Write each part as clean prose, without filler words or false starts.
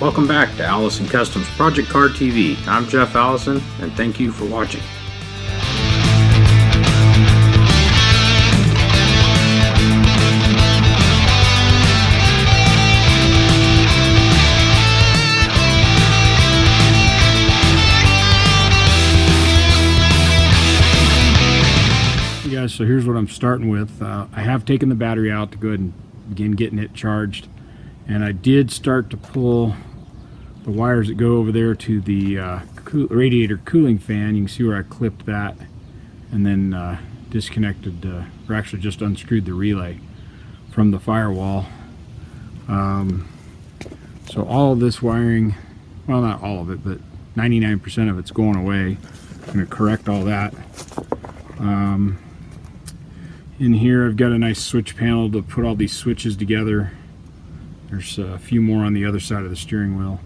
Welcome back to Allison Customs Project Car TV. I'm Jeff Allison, and thank you for watching. Hey guys, so here's what I'm starting with. I have taken the battery out to go ahead and begin getting it charged, and I did start to pull the wires that go over there to the radiator cooling fan. You can see where I clipped that and then disconnected, or actually just unscrewed the relay from the firewall. So all of this wiring, well, not all of it, but 99% of it's going away. I'm going to correct all that. In here I've got a nice switch panel to put all these switches together. There's a few more on the other side of the steering wheel.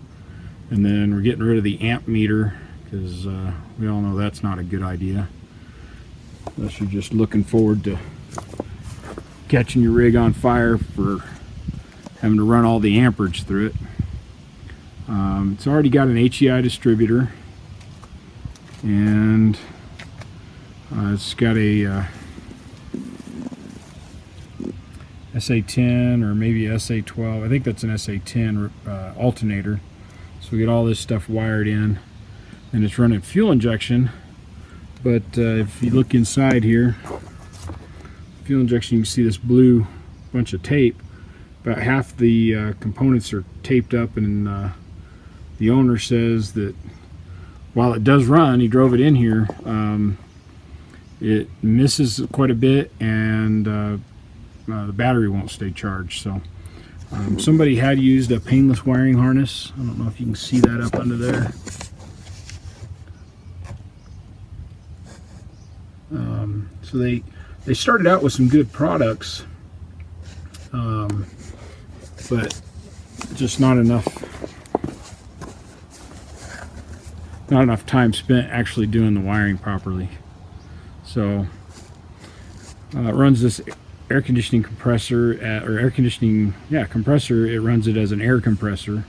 And then we're getting rid of the amp meter, because we all know that's not a good idea unless you're just looking forward to catching your rig on fire for having to run all the amperage through it. It's already got an HEI distributor, and it's got a SA10 or maybe SA12. I think that's an SA10 alternator. So we get all this stuff wired in, and it's running fuel injection. But if you look inside here, fuel injection, you can see this blue bunch of tape. About half the components are taped up, and the owner says that while it does run, he drove it in here, it misses quite a bit, and the battery won't stay charged. So somebody had used a painless wiring harness. I don't know if you can see that up under there. So they started out with some good products, but just not enough time spent actually doing the wiring properly. So it runs this air conditioning compressor compressor. It runs it as an air compressor,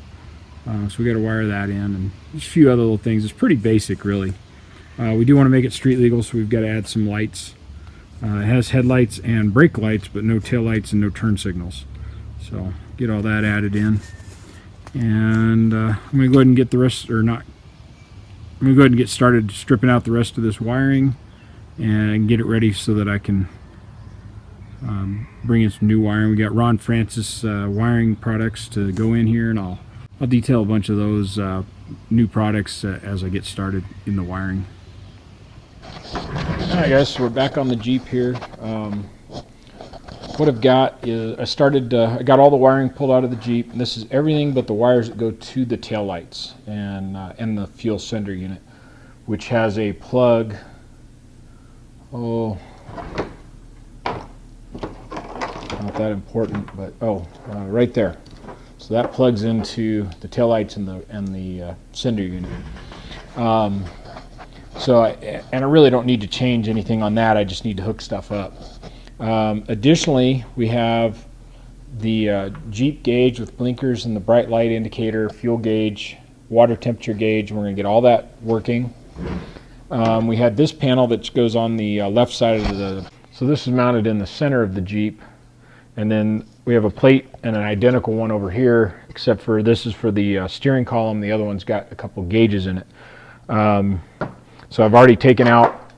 so we got to wire that in, and just a few other little things. It's pretty basic, really. We do want to make it street legal, so we've got to add some lights. It has headlights and brake lights, but no tail lights and no turn signals. So get all that added in, and I'm going to go ahead and get the rest, or not. I'm going to go ahead and get started stripping out the rest of this wiring and get it ready so that I can bring in some new wiring. We got Ron Francis wiring products to go in here, and I'll detail a bunch of those new products as I get started in the wiring. Alright guys, so we're back on the Jeep here. What I've got is I got all the wiring pulled out of the Jeep, and this is everything but the wires that go to the tail lights and the fuel sender unit, which has a plug. Not that important, but right there. So that plugs into the taillights and the sender unit. I really don't need to change anything on that. I just need to hook stuff up. Additionally, we have the Jeep gauge with blinkers and the bright light indicator, fuel gauge, water temperature gauge, and we're going to get all that working. We had this panel that goes on the left side of the. So this is mounted in the center of the Jeep. And then we have a plate and an identical one over here, except for this is for the steering column. The other one's got a couple gauges in it. So I've already taken out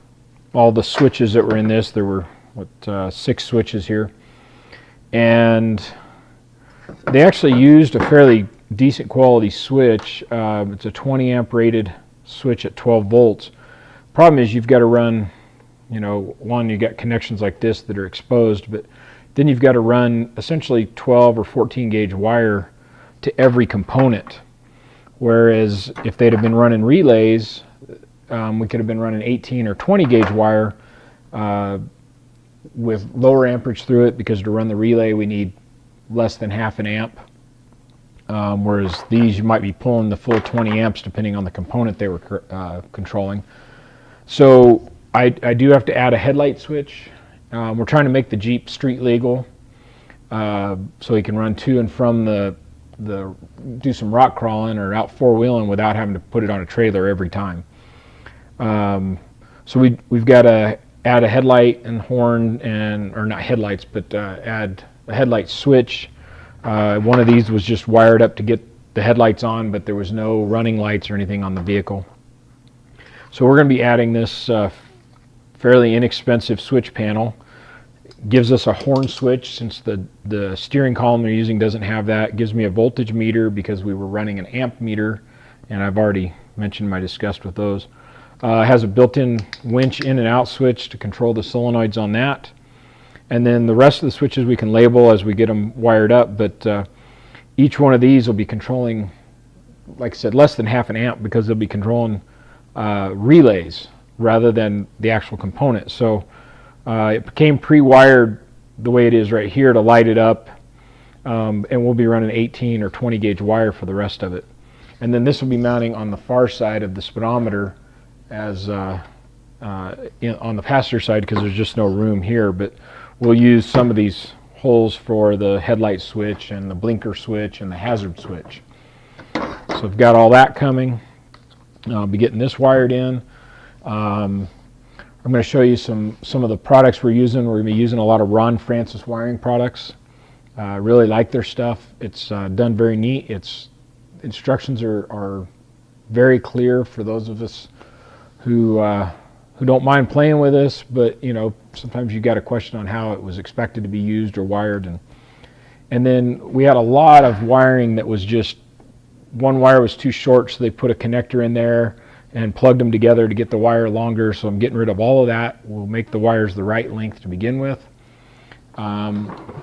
all the switches that were in this. There were, 6 switches here. And they actually used a fairly decent quality switch. It's a 20 amp rated switch at 12 volts. Problem is you've got to run, one, you got connections like this that are exposed, but then you've got to run essentially 12 or 14 gauge wire to every component. Whereas if they'd have been running relays, we could have been running 18 or 20 gauge wire with lower amperage through it, because to run the relay we need less than half an amp. Whereas these, you might be pulling the full 20 amps depending on the component they were controlling. So I do have to add a headlight switch. We're trying to make the Jeep street legal, so we can run to and from the do some rock crawling or out four-wheeling without having to put it on a trailer every time. So we've got to add a headlight and horn, or not headlights, but add a headlight switch. One of these was just wired up to get the headlights on, but there was no running lights or anything on the vehicle. So we're going to be adding this fairly inexpensive switch panel. Gives us a horn switch, since the steering column they're using doesn't have that. It gives me a voltage meter because we were running an amp meter, and I've already mentioned my disgust with those. It has a built-in winch in and out switch to control the solenoids on that. And then the rest of the switches we can label as we get them wired up, but each one of these will be controlling, like I said, less than half an amp, because they'll be controlling relays rather than the actual component. So it became pre-wired the way it is right here to light it up, and we'll be running 18 or 20 gauge wire for the rest of it. And then this will be mounting on the far side of the speedometer as on the passenger side, because there's just no room here, but we'll use some of these holes for the headlight switch and the blinker switch and the hazard switch. So I've got all that coming. I'll be getting this wired in. I'm going to show you some of the products we're using. We're going to be using a lot of Ron Francis wiring products. I really like their stuff. It's done very neat. Its instructions are very clear for those of us who don't mind playing with this, but you know, sometimes you got a question on how it was expected to be used or wired. And then we had a lot of wiring that was just, one wire was too short, so they put a connector in there and plugged them together to get the wire longer. So I'm getting rid of all of that. We'll make the wires the right length to begin with.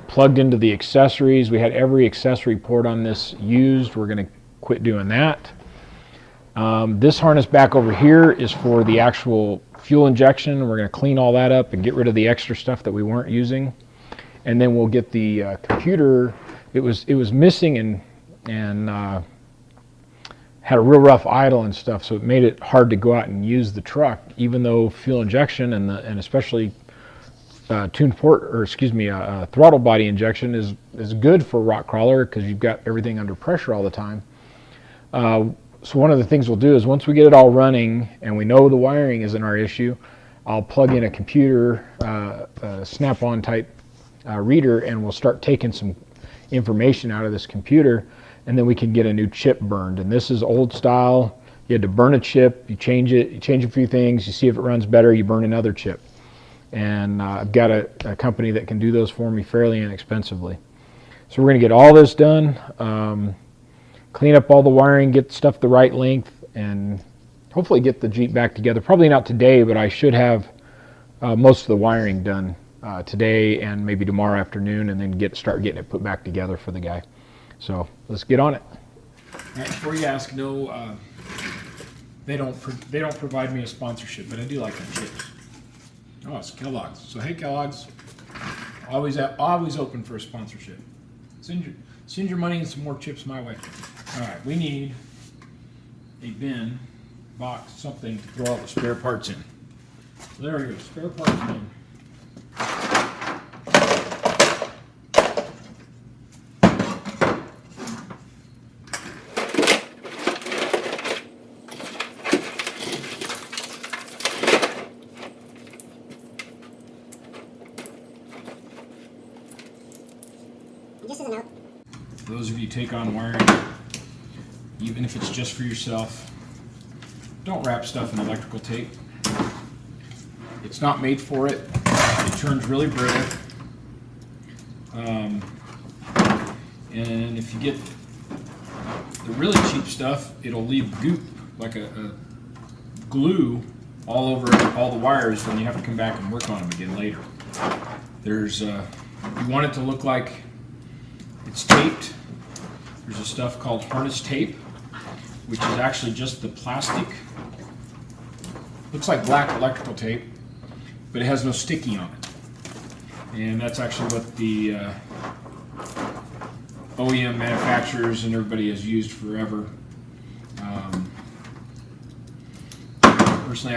Plugged into the accessories. We had every accessory port on this used. We're going to quit doing that. This harness back over here is for the actual fuel injection. We're going to clean all that up and get rid of the extra stuff that we weren't using. And then we'll get the computer. It was missing and had a real rough idle and stuff, so it made it hard to go out and use the truck, even though fuel injection and especially throttle body injection is good for rock crawler, because you've got everything under pressure all the time. So one of the things we'll do is, once we get it all running and we know the wiring isn't our issue, I'll plug in a computer, snap-on type reader, and we'll start taking some information out of this computer, and then we can get a new chip burned. And this is old style. You had to burn a chip, you change it, you change a few things, you see if it runs better, you burn another chip. And I've got a company that can do those for me fairly inexpensively. So we're going to get all this done, clean up all the wiring, get stuff the right length, and hopefully get the Jeep back together. Probably not today, but I should have most of the wiring done today and maybe tomorrow afternoon, and then start getting it put back together for the guy. So let's get on it. All right, before you ask, no, they don't provide me a sponsorship, but I do like them chips. Oh, it's Kellogg's. So hey, Kellogg's, always open for a sponsorship. Send your money and some more chips my way. All right, we need a bin, box, something to throw all the spare parts in. So there we go, spare parts bin. For those of you who take on wiring, even if it's just for yourself, don't wrap stuff in electrical tape. It's not made for it. It turns really brittle. And if you get the really cheap stuff, it'll leave goop, like a glue, all over all the wires when you have to come back and work on them again later. There's, you want it to look like it's taped. There's a stuff called harness tape, which is actually just the plastic. Looks like black electrical tape, but it has no sticky on it. And that's actually what the OEM manufacturers and everybody has used forever. Personally,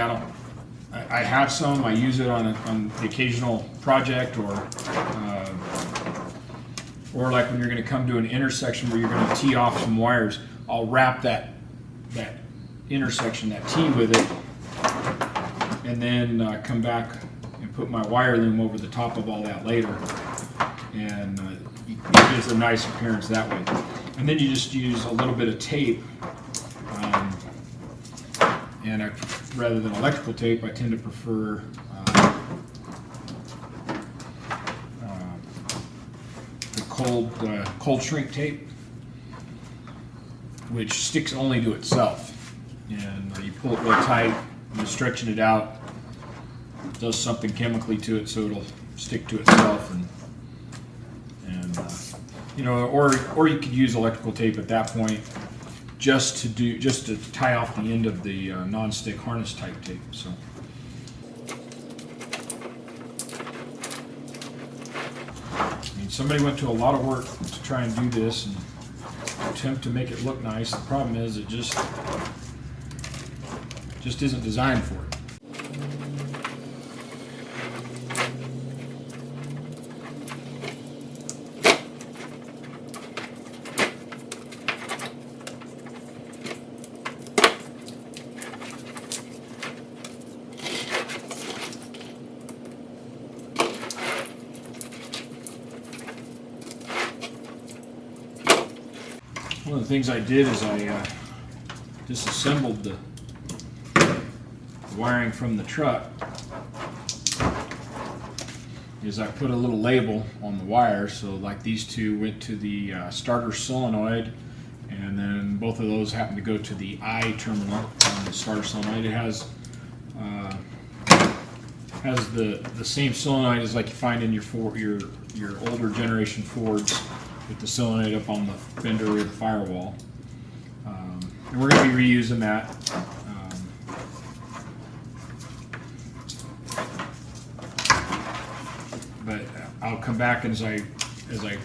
I have some. I use it on the occasional project, or or like when you're going to come to an intersection where you're going to tee off some wires, I'll wrap that intersection, that T with it, and then come back and put my wire loom over the top of all that later, and it gives a nice appearance that way. And then you just use a little bit of tape, and rather than electrical tape, I tend to prefer the cold shrink tape, which sticks only to itself. And you pull it real tight, you're stretching it out, it does something chemically to it so it'll stick to itself, and you know, or you could use electrical tape at that point just to tie off the end of the non-stick harness type tape. So I mean, somebody went to a lot of work to try and do this and attempt to make it look nice. The problem is it just isn't designed for it. One of the things I did is I disassembled the wiring from the truck. Is I put a little label on the wire, so like these two went to the starter solenoid, and then both of those happen to go to the I terminal on the starter solenoid. It has the same solenoid as like you find in your older generation Fords, with the solenoid up on the fender or the firewall. And we're going to be reusing that. But I'll come back, and as I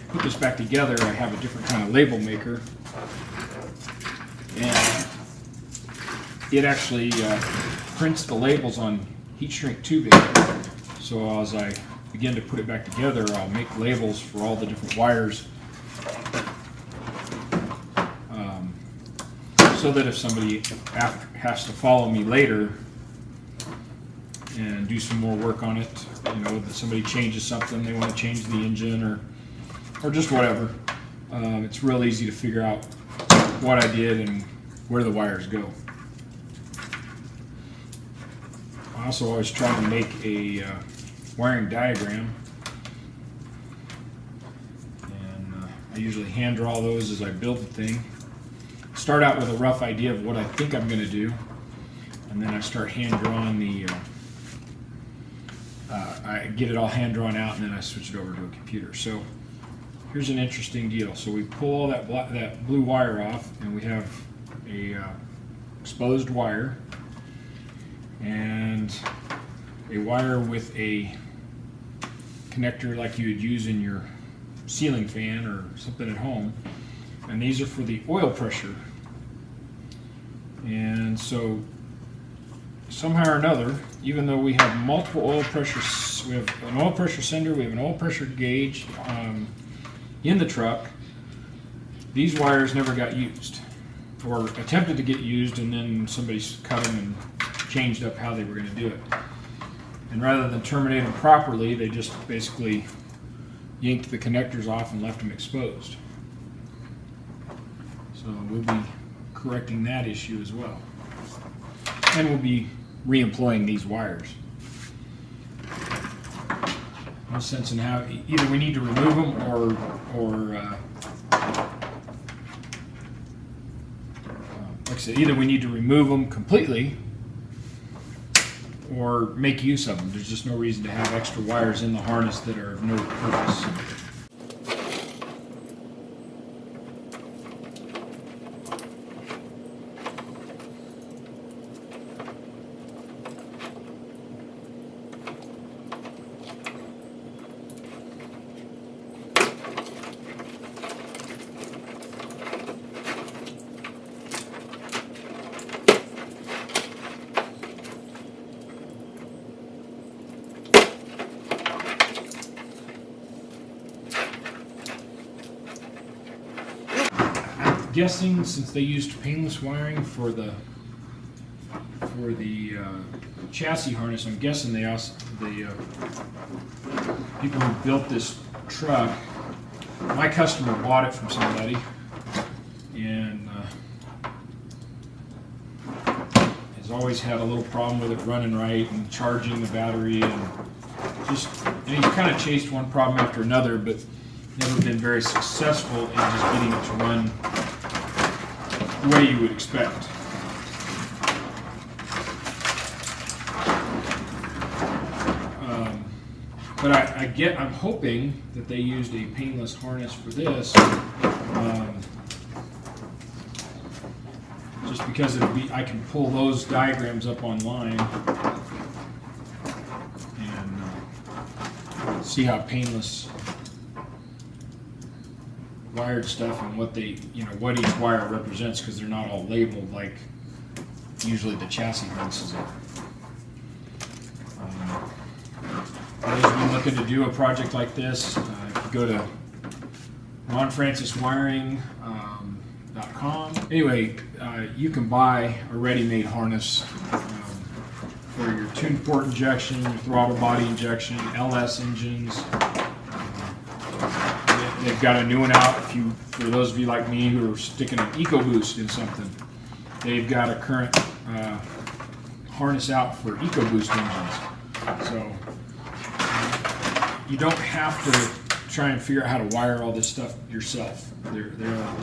put this back together, I have a different kind of label maker. And it actually prints the labels on heat shrink tubing. So as I begin to put it back together, I'll make labels for all the different wires, so that if somebody has to follow me later and do some more work on it, you know, that somebody changes something, they want to change the engine or just whatever, it's real easy to figure out what I did and where the wires go. I also always try to make a wiring diagram, and I usually hand draw those as I build the thing. Start out with a rough idea of what I think I'm going to do, and then I start hand drawing I get it all hand drawn out, and then I switch it over to a computer. So here's an interesting deal. So we pull all that blue wire off, and we have a exposed wire and a wire with a connector like you would use in your ceiling fan or something at home, and these are for the oil pressure. And so somehow or another, even though we have multiple oil pressures, we have an oil pressure sender, we have an oil pressure gauge in the truck, these wires never got used, or attempted to get used, and then somebody cut them and changed up how they were going to do it. And rather than terminate them properly, they just basically yanked the connectors off and left them exposed. So we'll be correcting that issue as well. And we'll be re-employing these wires. No sense in how either we need to remove them like I said, either we need to remove them completely or make use of them. There's just no reason to have extra wires in the harness that are of no purpose. guessing since they used painless wiring for the chassis harness, I'm guessing the people who built this truck, my customer bought it from somebody, and has always had a little problem with it running right and charging the battery, and he's kind of chased one problem after another, but never been very successful in just getting it to run the way you would expect. But I'm hoping that they used a painless harness for this, just because I can pull those diagrams up online and see how painless wired stuff and what what each wire represents, because they're not all labeled like usually the chassis harnesses are. For those of you looking to do a project like this, if you go to ronfranciswiring.com. Anyway, you can buy a ready-made harness for your tuned port injection, your throttle body injection, LS engines. They've got a new one out. For those of you like me who are sticking an EcoBoost in something, they've got a current harness out for EcoBoost engines. So you don't have to try and figure out how to wire all this stuff yourself. There are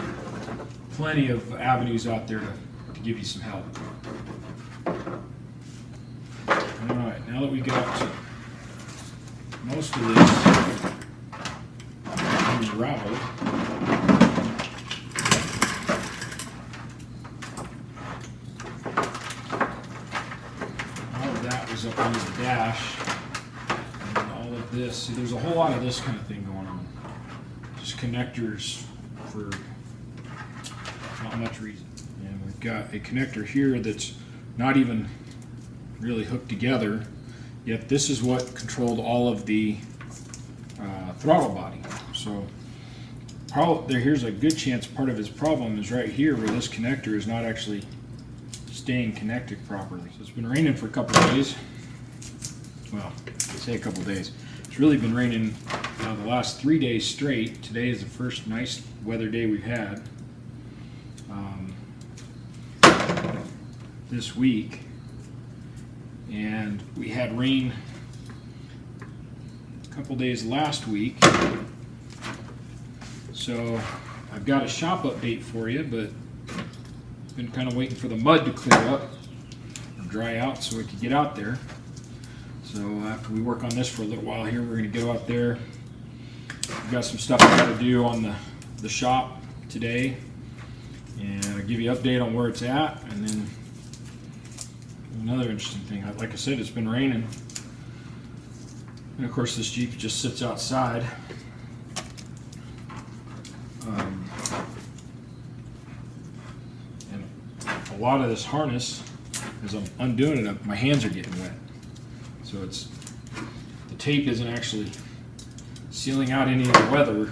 plenty of avenues out there to give you some help. All right, now that we got most of this unraveled, all of that was up under the dash. This, see, there's a whole lot of this kind of thing going on. Just connectors for not much reason. And we've got a connector here that's not even really hooked together, yet this is what controlled all of the throttle body. So here's a good chance part of his problem is right here where this connector is not actually staying connected properly. So it's been raining for a couple of days. Well, I say a couple of days. It's really been raining the last 3 days straight. Today is the first nice weather day we've had this week, and we had rain a couple days last week. So I've got a shop update for you, but been kind of waiting for the mud to clear up or dry out so we could get out there. So after we work on this for a little while here, we're going to go out there. We've got some stuff I got to do on the shop today, and I'll give you an update on where it's at. And then another interesting thing, like I said, it's been raining, and of course this Jeep just sits outside. And a lot of this harness, as I'm undoing it, my hands are getting wet. So the tape isn't actually sealing out any of the weather,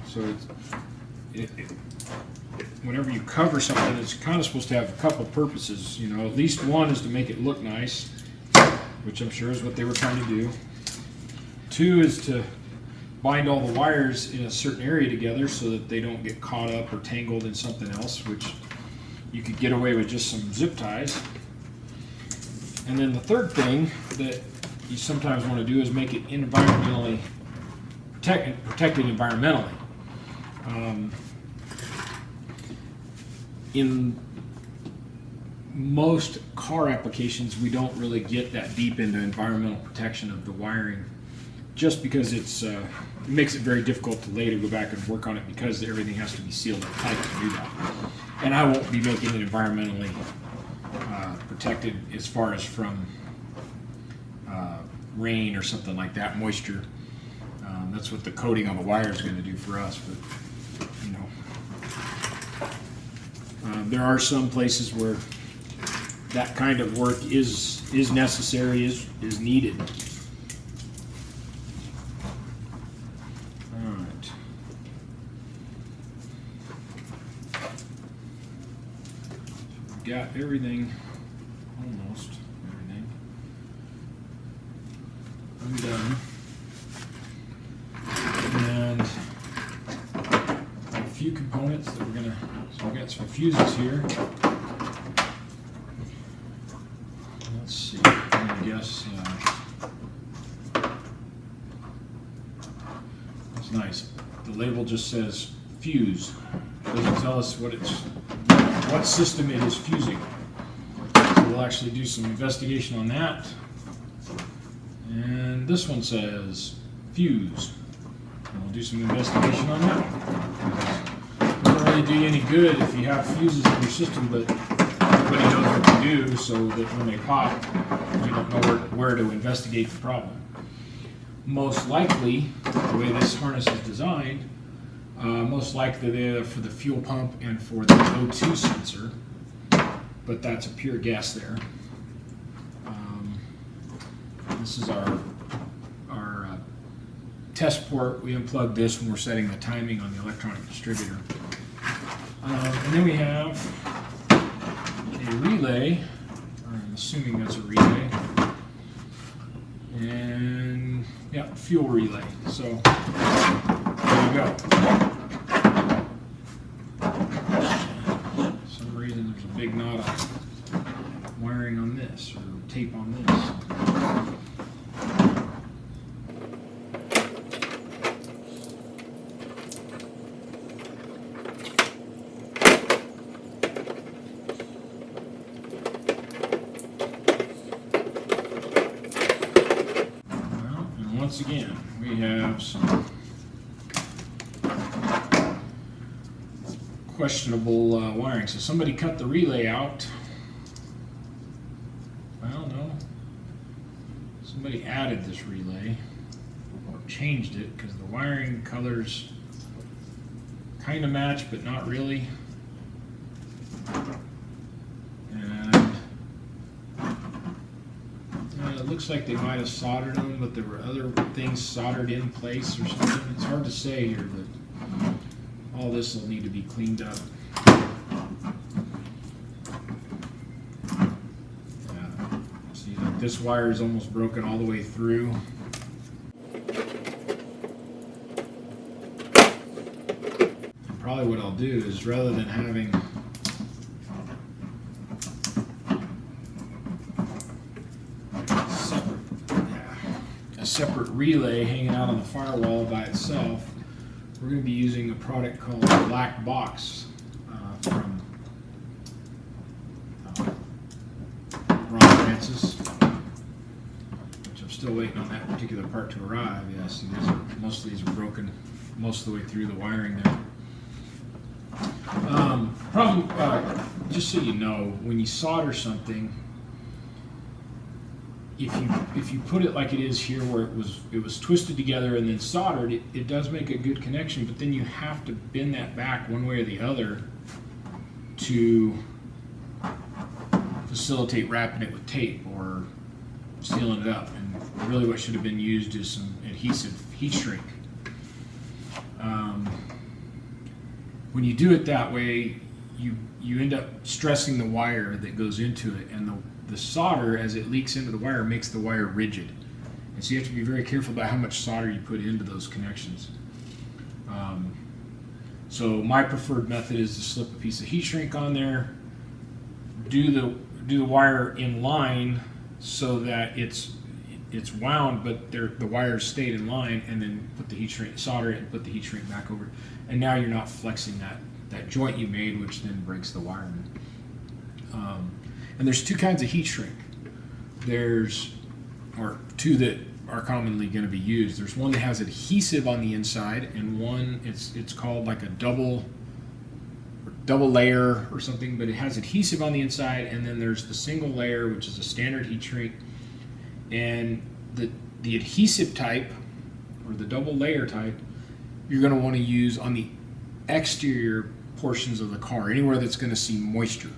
so whenever you cover something, it's kind of supposed to have a couple purposes. At least one is to make it look nice, which I'm sure is what they were trying to do. Two is to bind all the wires in a certain area together so that they don't get caught up or tangled in something else, which you could get away with just some zip ties. And then the third thing that you sometimes want to do is make it environmentally protected environmentally. In most car applications, we don't really get that deep into environmental protection of the wiring, just because it makes it very difficult to later go back and work on it, because everything has to be sealed up tight to do that. And I won't be making it environmentally protected as far as from rain or something like that, moisture. That's what the coating on the wire is going to do for us. But there are some places where that kind of work is necessary, is needed. All right. got everything, almost everything, undone. And a few components that we're gonna, so we got some fuses here. Let's see, I'm gonna guess, that's nice. The label just says fuse. It doesn't tell us what system it is fusing. So we'll actually do some investigation on that. And this one says fuse. And we'll do some investigation on that. It doesn't really do you any good if you have fuses in your system, but everybody knows what to do, so that when they pop, you don't know where to investigate the problem. Most likely, the way this harness is designed, most likely they're for the fuel pump and for the O2 sensor, but that's a pure gas there. This is our test port. We unplug this when we're setting the timing on the electronic distributor. And then we have a relay, or I'm assuming that's a relay, and yeah, fuel relay. So there you go. For some reason there's a big knot of wiring on this, or tape on this. Once again, we have some questionable wiring. So somebody cut the relay out. I don't know. Somebody added this relay or changed it, because the wiring colors kind of match, but not really. It looks like they might have soldered them, but there were other things soldered in place or something. It's hard to say here, but all this will need to be cleaned up. See, like this wire is almost broken all the way through. And probably what I'll do is, rather than having separate relay hanging out on the firewall by itself, we're going to be using a product called Black Box from Ron Francis, which I'm still waiting on that particular part to arrive. Yeah, see, most of these are broken most of the way through the wiring there. Just so you know, when you solder something, if you put it like it is here, where it was twisted together and then soldered, it does make a good connection, but then you have to bend that back one way or the other to facilitate wrapping it with tape or sealing it up. And really what should have been used is some adhesive heat shrink. When you do it that way, you end up stressing the wire that goes into it, and the solder, as it leaks into the wire, makes the wire rigid. And so you have to be very careful about how much solder you put into those connections. So my preferred method is to slip a piece of heat shrink on there, do the wire in line so that it's wound, but the wires stayed in line, and then put the heat shrink, solder it, and put the heat shrink back over it. And now you're not flexing that joint you made, which then breaks the wiring. And there's two kinds of heat shrink. Or two that are commonly going to be used. There's one that has adhesive on the inside, and one it's called like a double layer or something, but it has adhesive on the inside, and then there's the single layer, which is a standard heat shrink. And the adhesive type, or the double layer type, you're going to want to use on the exterior portions of the car, anywhere that's going to see moisture.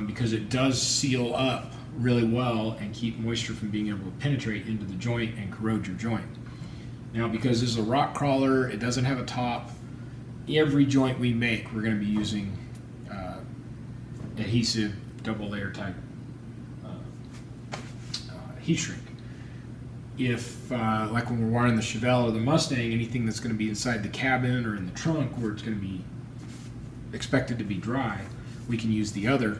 Because it does seal up really well and keep moisture from being able to penetrate into the joint and corrode your joint. Now, because this is a rock crawler, it doesn't have a top, every joint we make, we're going to be using adhesive double layer type heat shrink. If, like when we're wiring the Chevelle or the Mustang, anything that's going to be inside the cabin or in the trunk where it's going to be expected to be dry, we can use the other.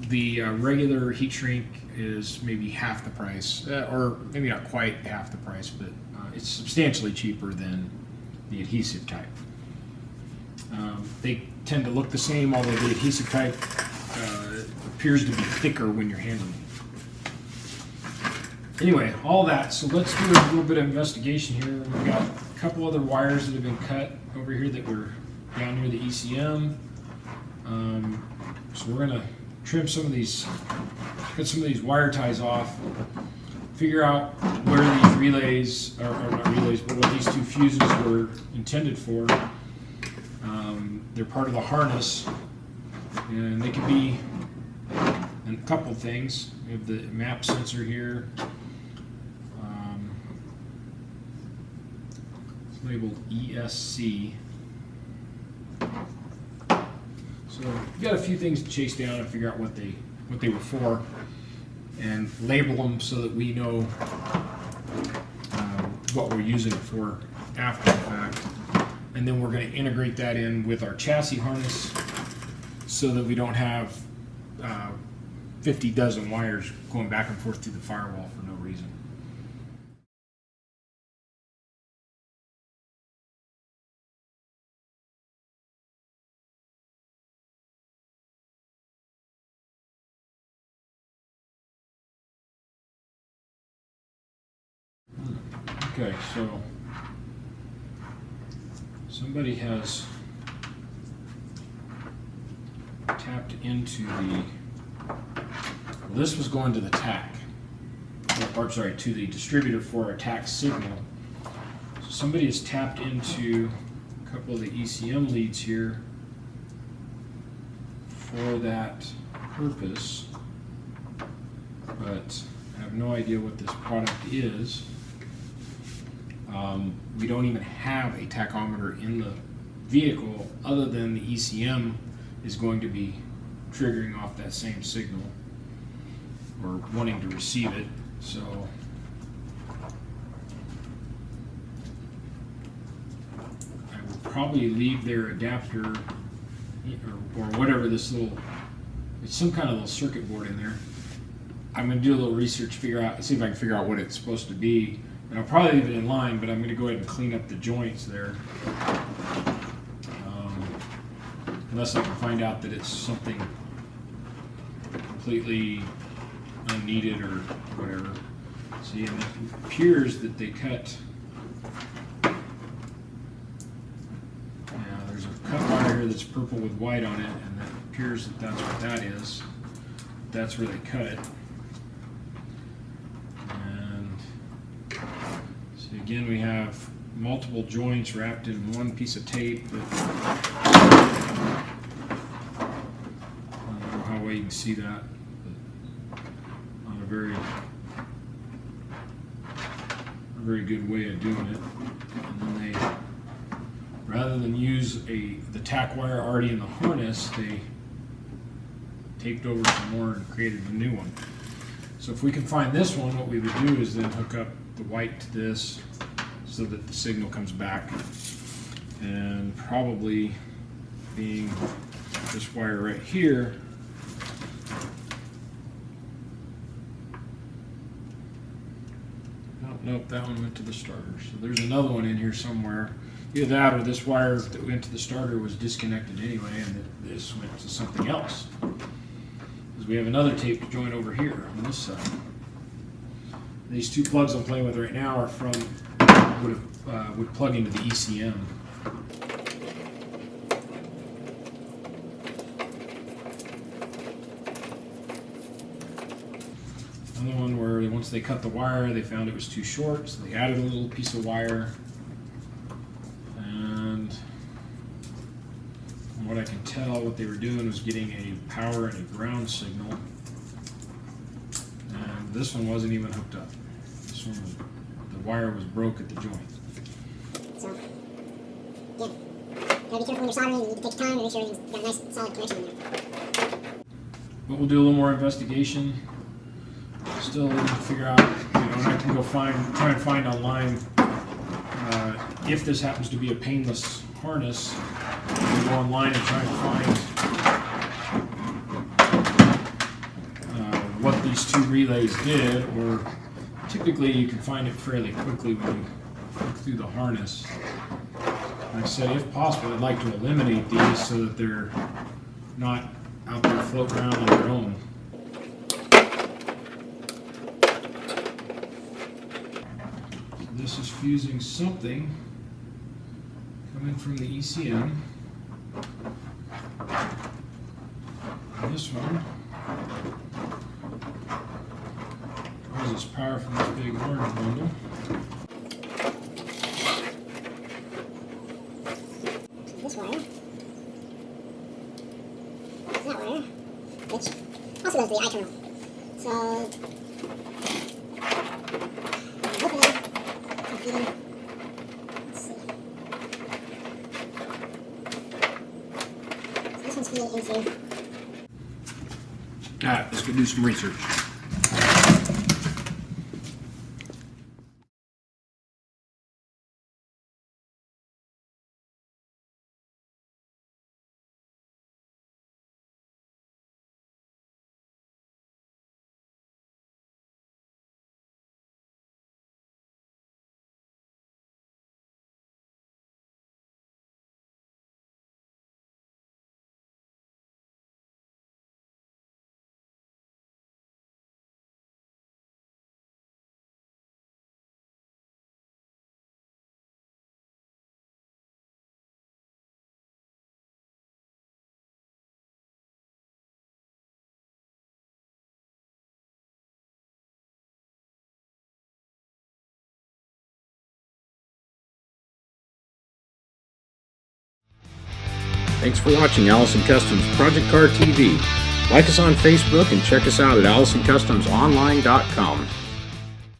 The regular heat shrink is maybe half the price, or maybe not quite half the price, but it's substantially cheaper than the adhesive type. They tend to look the same, although the adhesive type appears to be thicker when you're handling it. Anyway, all that, so let's do a little bit of investigation here. We've got a couple other wires that have been cut over here that were down near the ECM. So we're gonna trim some of these, cut some of these wire ties off, figure out where these relays, or not relays, but what these two fuses were intended for. They're part of the harness, and they could be a couple things. We have the map sensor here. It's labeled ESC. So we've got a few things to chase down and figure out what they were for, and label them so that we know what we're using it for after the fact. And then we're going to integrate that in with our chassis harness so that we don't have 50 dozen wires going back and forth through the firewall for no reason. Okay, so somebody has tapped into the, well, this was going to the TAC, or sorry, to the distributor for a TAC signal. So somebody has tapped into a couple of the ECM leads here for that purpose, but I have no idea what this product is. We don't even have a tachometer in the vehicle other than the ECM is going to be triggering off that same signal or wanting to receive it. So I will probably leave their adapter or whatever this little, it's some kind of little circuit board in there. I'm going to do a little research, see if I can figure out what it's supposed to be. And I'll probably leave it in line, but I'm going to go ahead and clean up the joints there. Unless I can find out that it's something completely unneeded or whatever. See, and it appears that they cut. Yeah, there's a cut wire here that's purple with white on it, and it appears that that's what that is. That's where they cut it. Again, we have multiple joints wrapped in one piece of tape. I don't know how well you can see that, but on a very good way of doing it. And then they, rather than use the tack wire already in the harness, they taped over some more and created a new one. So if we can find this one, what we would do is then hook up the white to this so that the signal comes back, and probably being this wire right here, nope, that one went to the starter. So there's another one in here somewhere. Either that or this wire that went to the starter was disconnected anyway, and this went to something else. Because we have another taped joint over here on this side. These two plugs I'm playing with right now are from, would plug into the ECM. Another one where once they cut the wire, they found it was too short, so they added a little piece of wire. And from what I can tell, what they were doing was getting a power and a ground signal. And this one wasn't even hooked up. This one was, the wire was broke at the joint. So, yeah. gotta be careful when you're soldering. You need to take your time and make sure you've got a nice solid connection in there. But we'll do a little more investigation. Still need to figure out, and I can go try and find online if this happens to be a painless harness. We'll go online and try and find what these two relays did, or typically you can find it fairly quickly when you look through the harness. Like I said, if possible, I'd like to eliminate these so that they're not out there floating around on their own. So this is fusing something coming from the ECM. And this one draws its power from this big orange bundle. This wire. That wire. Which also goes to the I terminal. So hopefully I'm feeding. Let's see. So this one's feeding into. Alright, let's go do some research. Thanks for watching Allison Customs Project Car TV. Like us on Facebook and check us out at AllisonCustomsOnline.com.